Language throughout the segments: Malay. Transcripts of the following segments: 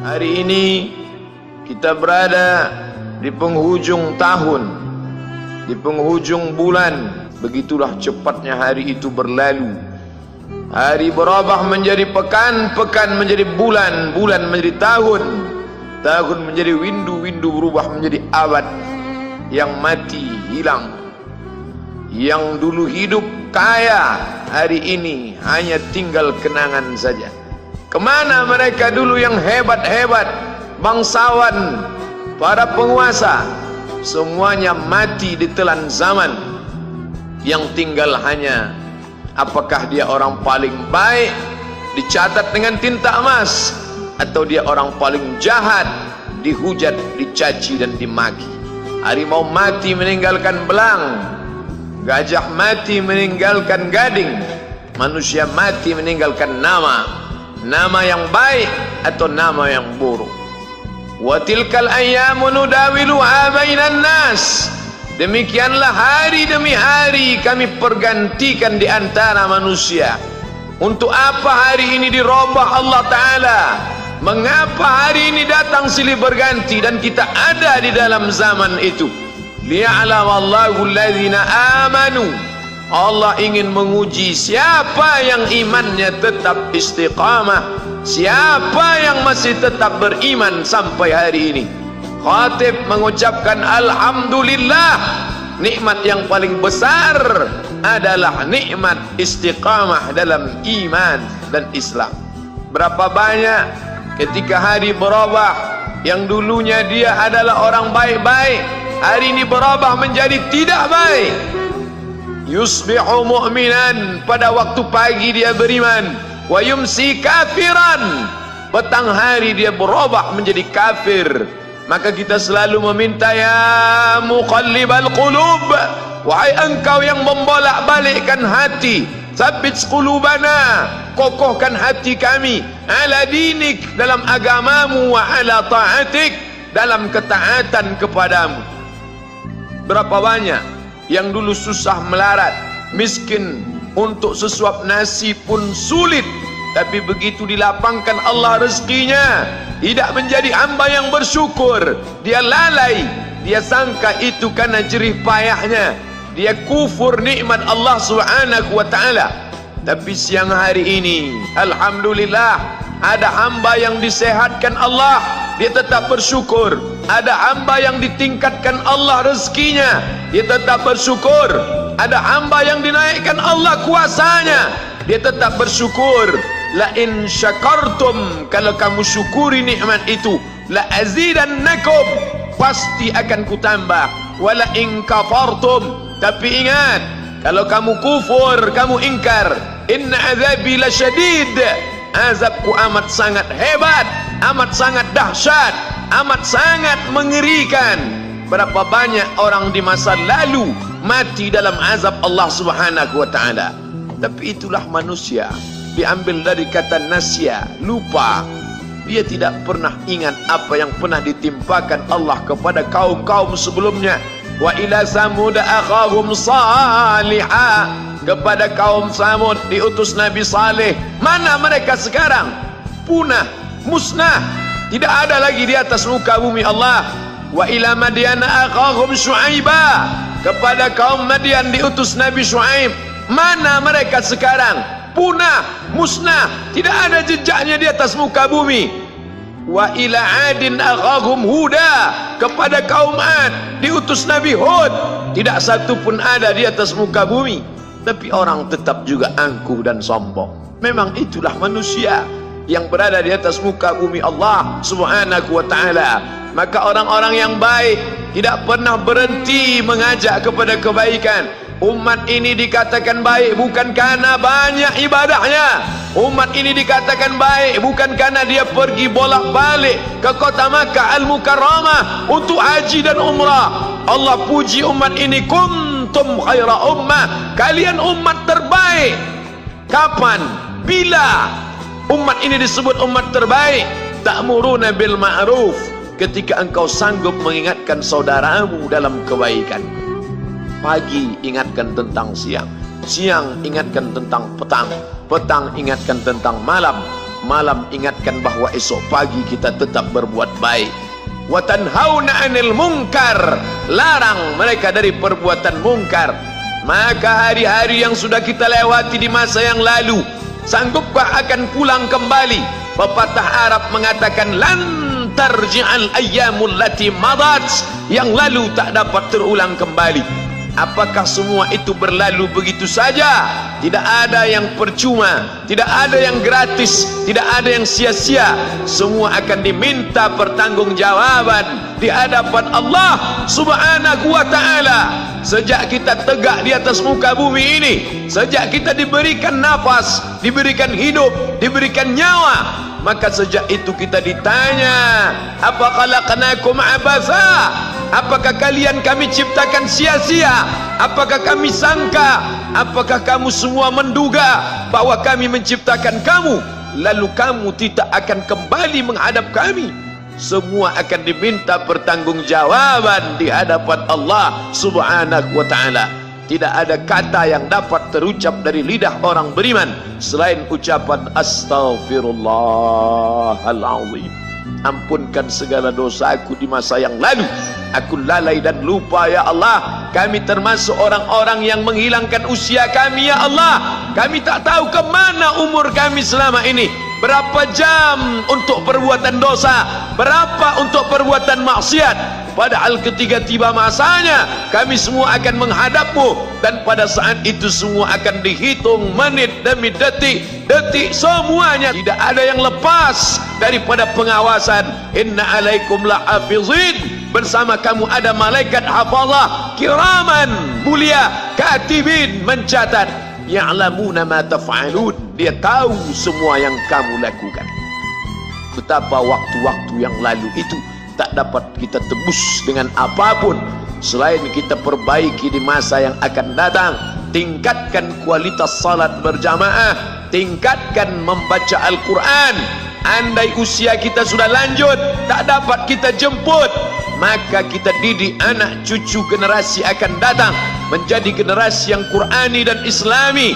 Hari ini kita berada di penghujung tahun, di penghujung bulan. Begitulah cepatnya hari itu berlalu. Hari berubah menjadi pekan, pekan menjadi bulan, bulan menjadi tahun, tahun menjadi windu, windu berubah menjadi abad. Yang mati hilang, yang dulu hidup kaya, hari ini hanya tinggal kenangan saja. Kemana mereka dulu yang hebat-hebat, bangsawan, para penguasa? Semuanya mati ditelan zaman. Yang tinggal hanya apakah dia orang paling baik, dicatat dengan tinta emas, atau dia orang paling jahat, dihujat, dicaci dan dimaki. Harimau mati meninggalkan belang, gajah mati meninggalkan gading, manusia mati meninggalkan nama, nama yang baik atau nama yang buruk. Wa tilkal ayyamu nudawiluha bainan nas. Demikianlah hari demi hari kami pergantikan di antara manusia. Untuk apa hari ini dirubah Allah Ta'ala? Mengapa hari ini datang silih berganti dan kita ada di dalam zaman itu? Liya'lamallahu alladhina amanu. Allah ingin menguji siapa yang imannya tetap istiqamah, siapa yang masih tetap beriman sampai hari ini. Khatib mengucapkan alhamdulillah, nikmat yang paling besar adalah nikmat istiqamah dalam iman dan Islam. Berapa banyak ketika hari berubah, yang dulunya dia adalah orang baik-baik, hari ini berubah menjadi tidak baik. Yusbihu mu'minan, pada waktu pagi dia beriman, wa yumsi kafiran, petang hari dia berubah menjadi kafir. Maka kita selalu meminta, ya muqallibal qulub, wahai engkau yang membolak-balikkan hati, tsabbit qulubana, kokohkan hati kami, ala dinik, dalam agamamu, wa ala ta'atik, dalam ketaatan kepadamu. Berapa banyak yang dulu susah melarat, miskin, untuk sesuap nasi pun sulit, tapi begitu dilapangkan Allah rezekinya, tidak menjadi hamba yang bersyukur. Dia lalai, dia sangka itu karena jerih payahnya, dia kufur nikmat Allah Subhanahu wa ta'ala. Tapi siang hari ini alhamdulillah, ada hamba yang disehatkan Allah, dia tetap bersyukur. Ada hamba yang ditingkatkan Allah rezekinya, dia tetap bersyukur. Ada hamba yang dinaikkan Allah kuasanya, dia tetap bersyukur. La in syakartum, kalau kamu syukuri nikmat itu, la azidannakum, pasti akan kutambah. Wala in kafartum, tapi ingat, kalau kamu kufur, kamu ingkar, inna azabi lasyadid, azabku amat sangat hebat, amat sangat dahsyat, amat sangat mengerikan. Berapa banyak orang di masa lalu mati dalam azab Allah Subhanahu wa ta'ala. Tapi itulah manusia, diambil dari kata nasya, lupa. Dia tidak pernah ingat apa yang pernah ditimpakan Allah kepada kaum-kaum sebelumnya. Wa ila samud akhahum salihah, kepada kaum Samud diutus Nabi Saleh. Mana mereka sekarang? Punah, musnah, tidak ada lagi di atas muka bumi Allah. Wa ila Madyan akhahum Syuaiba, kepada kaum Madian diutus Nabi Syuaib. Mana mereka sekarang? Punah, musnah, tidak ada jejaknya di atas muka bumi. Wa ila Adin akhahum Huda, kepada kaum Ad diutus Nabi Hud. Tidak satu pun ada di atas muka bumi. Tapi orang tetap juga angkuh dan sombong. Memang itulah manusia yang berada di atas muka bumi Allah Subhanahu wa ta'ala. Maka orang-orang yang baik tidak pernah berhenti mengajak kepada kebaikan. Umat ini dikatakan baik bukan karena banyak ibadahnya. Umat ini dikatakan baik bukan karena dia pergi bolak-balik ke kota Makkah Al-Mukarramah untuk haji dan umrah. Allah puji umat ini, kuntum khaira ummah, kalian umat terbaik. Kapan? Bila umat ini disebut umat terbaik? Ta'muruna bil ma'ruf, ketika engkau sanggup mengingatkan saudaramu dalam kebaikan. Pagi ingatkan tentang siang, siang ingatkan tentang petang, petang ingatkan tentang malam, malam ingatkan bahwa esok pagi kita tetap berbuat baik. Wa tanhauna 'anil munkar, larang mereka dari perbuatan mungkar. Maka hari-hari yang sudah kita lewati di masa yang lalu, sanggupkah akan pulang kembali? Pepatah Arab mengatakan lan tarji'al ayyamul lati madat, yang lalu tak dapat terulang kembali. Apakah semua itu berlalu begitu saja? Tidak ada yang percuma, tidak ada yang gratis, tidak ada yang sia-sia. Semua akan diminta pertanggungjawaban di hadapan Allah Subhanahu wa ta'ala. Sejak kita tegak di atas muka bumi ini, sejak kita diberikan nafas, diberikan hidup, diberikan nyawa, maka sejak itu kita ditanya, apa khalaqnakum abatha? Apakah kalian kami ciptakan sia-sia? Apakah kami sangka? Apakah kamu semua menduga bahwa kami menciptakan kamu lalu kamu tidak akan kembali menghadap kami? Semua akan diminta pertanggungjawaban di hadapan Allah Subhanahu wa ta'ala. Tidak ada kata yang dapat terucap dari lidah orang beriman selain ucapan astaghfirullahaladzim. Ampunkan segala dosaku di masa yang lalu. Aku lalai dan lupa ya Allah. Kami termasuk orang-orang yang menghilangkan usia kami ya Allah. Kami tak tahu kemana umur kami selama ini. Berapa jam untuk perbuatan dosa, berapa untuk perbuatan maksiat. Padahal ketika tiba masanya, kami semua akan menghadapmu, dan pada saat itu semua akan dihitung menit demi detik. Detik semuanya tidak ada yang lepas daripada pengawasan. Inna alaikum lahafizin, bersama kamu ada malaikat hafazah kiraman mulia, katibin mencatat, ya'lamuna ma taf'alun, dia tahu semua yang kamu lakukan. Betapa waktu-waktu yang lalu itu tak dapat kita tebus dengan apapun selain kita perbaiki di masa yang akan datang. Tingkatkan kualitas salat berjamaah, tingkatkan membaca Al-Quran. Andai usia kita sudah lanjut, tak dapat kita jemput, maka kita didik anak cucu generasi akan datang menjadi generasi yang Qurani dan Islami.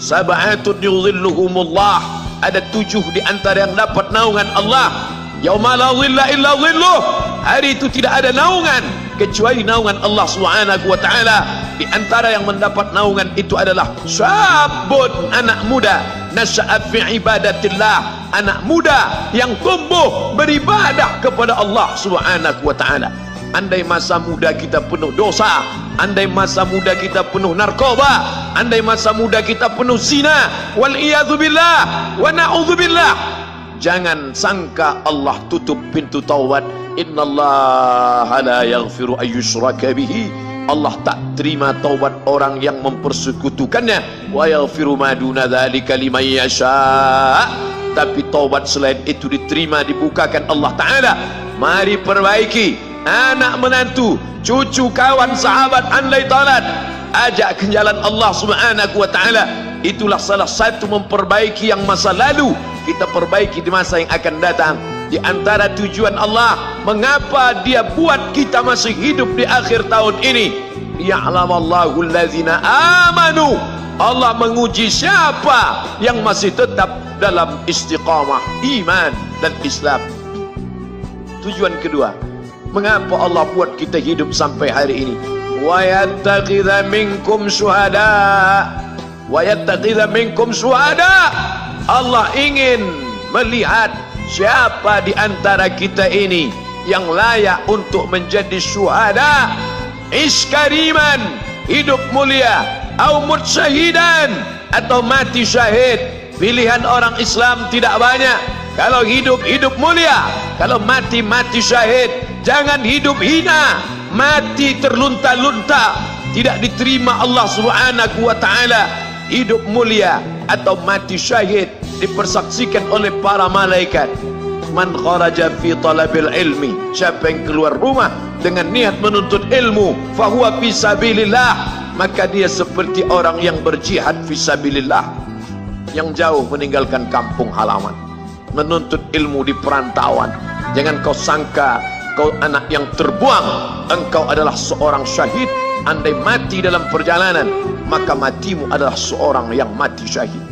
Sab'atun yudhilluhumullah, ada 7 di antara yang dapat naungan Allah. Yauma la dhilla illa dhilluh, hari itu tidak ada naungan kecuali naungan Allah Subhanahu wa ta'ala. Di antara yang mendapat naungan itu adalah syabun, anak muda, nasya'a fi ibadatillah, anak muda yang tumbuh beribadah kepada Allah Subhanahu wa ta'ala. Andai masa muda kita penuh dosa, andai masa muda kita penuh narkoba, andai masa muda kita penuh zina, wal iyadzubillah wa na'udzubillah, jangan sangka Allah tutup pintu taubat. Innallaha la yaghfiru ayyushraka bihi, Allah tak terima taubat orang yang mempersekutukannya. Wa yaghfiru ma duna dzalika liman yasha, tapi taubat selain itu diterima, dibukakan Allah Ta'ala. Mari perbaiki anak menantu, cucu, kawan, sahabat, andai talat, ajak ke jalan Allah Subhanahu wa ta'ala. Itulah salah satu memperbaiki yang masa lalu, kita perbaiki di masa yang akan datang. Di antara tujuan Allah mengapa dia buat kita masih hidup di akhir tahun ini, ya'lamallahu allazina amanu, Allah menguji siapa yang masih tetap dalam istiqamah iman dan Islam. Tujuan kedua, mengapa Allah buat kita hidup sampai hari ini? Wa yattakhidha minkum syuhada, wa yattakhidha minkum syuhada, Allah ingin melihat siapa di antara kita ini yang layak untuk menjadi syuhada. Iskariman, hidup mulia, au mutsyahidan, atau mati syahid. Pilihan orang Islam tidak banyak. Kalau hidup, hidup mulia. Kalau mati, mati syahid. Jangan hidup hina, mati terlunta-lunta, tidak diterima Allah Subhanahu wa ta'ala. Hidup mulia atau mati syahid dipersaksikan oleh para malaikat. Man kharaja fi talabil ilmi, siapa yang keluar rumah dengan niat menuntut ilmu, fahuwa fi sabilillah, maka dia seperti orang yang berjihad fi sabilillah, yang jauh meninggalkan kampung halaman, menuntut ilmu di perantauan. Jangan kau sangka kau anak yang terbuang, engkau adalah seorang syahid. Andai mati dalam perjalanan, maka matimu adalah seorang yang mati syahid.